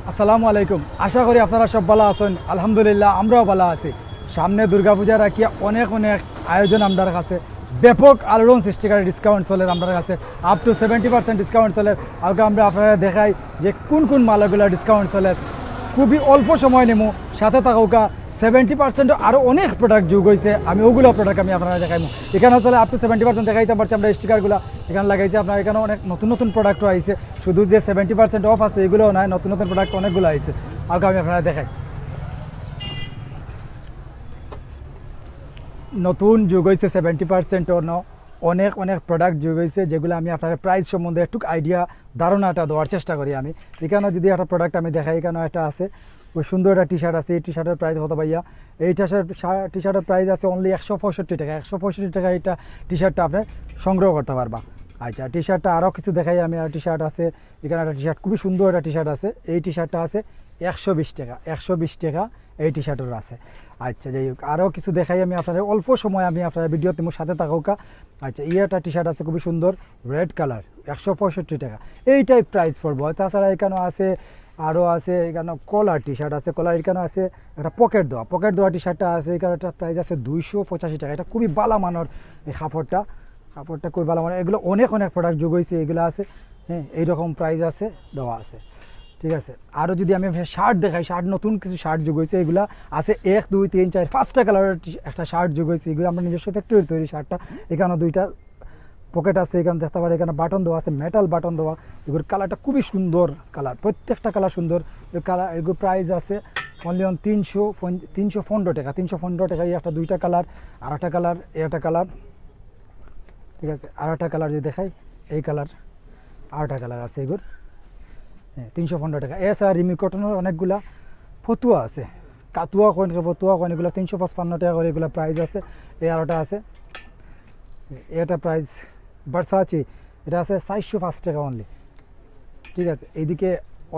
আসসালামু আলাইকুম। আশা করি আপনারা সব ভালো আছেন। আলহামদুলিল্লাহ আমরাও ভালো আছি। সামনে দুর্গাপূজা রাখিয়া অনেক আয়োজন আমাদের কাছে। ব্যাপক আলোড়ন সৃষ্টিকারী ডিসকাউন্ট চলে আমাদের কাছে, আপ টু 70% ডিসকাউন্ট চলে। আগে আমরা আপনারা দেখাই যে কোন কোন মালগুলো ডিসকাউন্ট চলে। খুবই অল্প সময় নেমো, সাথে থাকা 70% আরও অনেক প্রোডাক্ট যোগ হয়েছে। আমি ওগুলো প্রোডাক্ট আমি আপনারা দেখাইমু। এখানে আসলে আপ টু 70% দেখাইতে পারছি আমরা স্টিকারগুলো এখানে লাগাইছি। আপনার এখানে অনেক নতুন নতুন প্রোডাক্টও আইছে, শুধু যে 70% অফ আছে এগুলোও নয়, নতুন নতুন প্রোডাক্ট অনেকগুলো আইছে। আগে আমি আপনারা দেখাই। নতুন যোগ হয়েছে 70%ও অনেক প্রোডাক্ট যোগ হয়েছে, যেগুলো আমি আপনার প্রাইস সম্বন্ধে একটু আইডিয়া ধারণাটা দেওয়ার চেষ্টা করি। আমি এখানে যদি একটা প্রোডাক্ট আমি দেখাই, এখানে একটা আছে ওই সুন্দর একটা টি শার্ট আছে। এই টি শার্টের প্রাইস কত ভাইয়া? এই টি শার্টের প্রাইস আছে অনলি 165 টাকা। 165 টাকা এইটা টি শার্টটা আপনি সংগ্রহ করতে পারবা। আচ্ছা, টি শার্টটা আরও কিছু দেখাই আমি। আর টি শার্ট আছে এখানে, একটা টি শার্ট খুবই সুন্দর একটা টি শার্ট আছে। এই টি শার্টটা আছে 120 টাকা। 120 টাকা এই টি শার্টের আছে। আচ্ছা, যাই হোক, আরও কিছু দেখাই আমি আপনার অল্প সময় আমি আপনার ভিডিওতে মোর সাথে থাকুকা। আচ্ছা, এই একটা টি শার্ট আছে খুবই সুন্দর রেড কালার, 165 টাকা। এইটাই প্রাইস পড়বো। তাছাড়া এখানেও আছে, আরও আছে এখানে কলার টি শার্ট আছে। কলার এখানে আছে একটা পকেট দেওয়া টি শার্টটা আছে। এখানে একটা প্রাইস আছে 285 টাকা। এটা খুবই ভালো মানের এই কাপড়টা খুবই ভালো মানের। এগুলো অনেক প্রোডাক্ট যোগ হয়েছে, এগুলো আছে। হ্যাঁ, এইরকম প্রাইস আছে, দেওয়া আছে। ঠিক আছে, আরও যদি আমি শার্ট দেখাই, শার্ট নতুন কিছু শার্ট যোগ হয়েছে। এগুলো আছে 1 2 3 4 5টা কালারের একটা শার্ট যোগ হয়েছে। এগুলো আমরা নিজস্ব ফ্যাক্টরির তৈরি শার্টটা। এখানে 2টা পকেট আছে, এখানে দেখতে পারে, এখানে বাটন দেওয়া আছে, মেটাল বাটন দেওয়া। এগুলোর কালারটা খুবই সুন্দর কালার, প্রত্যেকটা কালার সুন্দর। কালার এগুলো প্রাইস আছে অনলি 315 টাকা। 315 টাকা। এই একটা 2টা কালার, আর একটা কালার, একটা কালার। ঠিক আছে, আর একটা কালার যদি দেখাই, এই কালার, আর একটা কালার আছে এগুলো। হ্যাঁ, 315 টাকা। এছাড়া রিমি কটনের অনেকগুলা ফতুয়া আছে, কাতুয়া কয়েন, ফতুয়া কয়েন, এগুলো 355 টাকা করে এগুলো প্রাইস আছে। এই আরোটা আছে, এটা প্রাইস ভার্সাচি, এটা আছে 405 টাকা অনলি। ঠিক আছে, এইদিকে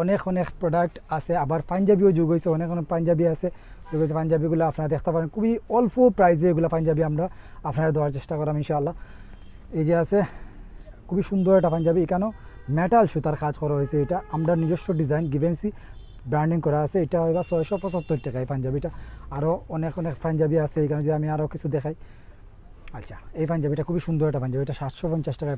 অনেক প্রোডাক্ট আছে। আবার পাঞ্জাবিও যোগ হয়েছে, অনেক পাঞ্জাবি আছে যোগ হয়েছে। পাঞ্জাবিগুলো আপনারা দেখতে পারেন, খুবই অল্প প্রাইসে এগুলো পাঞ্জাবি আমরা আপনারা দেওয়ার চেষ্টা করলাম ইনশাআল্লাহ। এই যে আছে খুবই সুন্দর একটা পাঞ্জাবি, এখানেও মেটাল সুতার কাজ করা হয়েছে। এটা আমরা নিজস্ব ডিজাইন গিভেন্সি ব্র্যান্ডিং করা আছে। এটা হইবা 675 টাকা এই পাঞ্জাবিটা। আরও অনেক পাঞ্জাবি আছে এখানে, যে আমি আরও কিছু দেখাই। আচ্ছা, এই পাঞ্জাবিটা খুবই সুন্দর একটা পাঞ্জাবি, এটা 750 টাকা।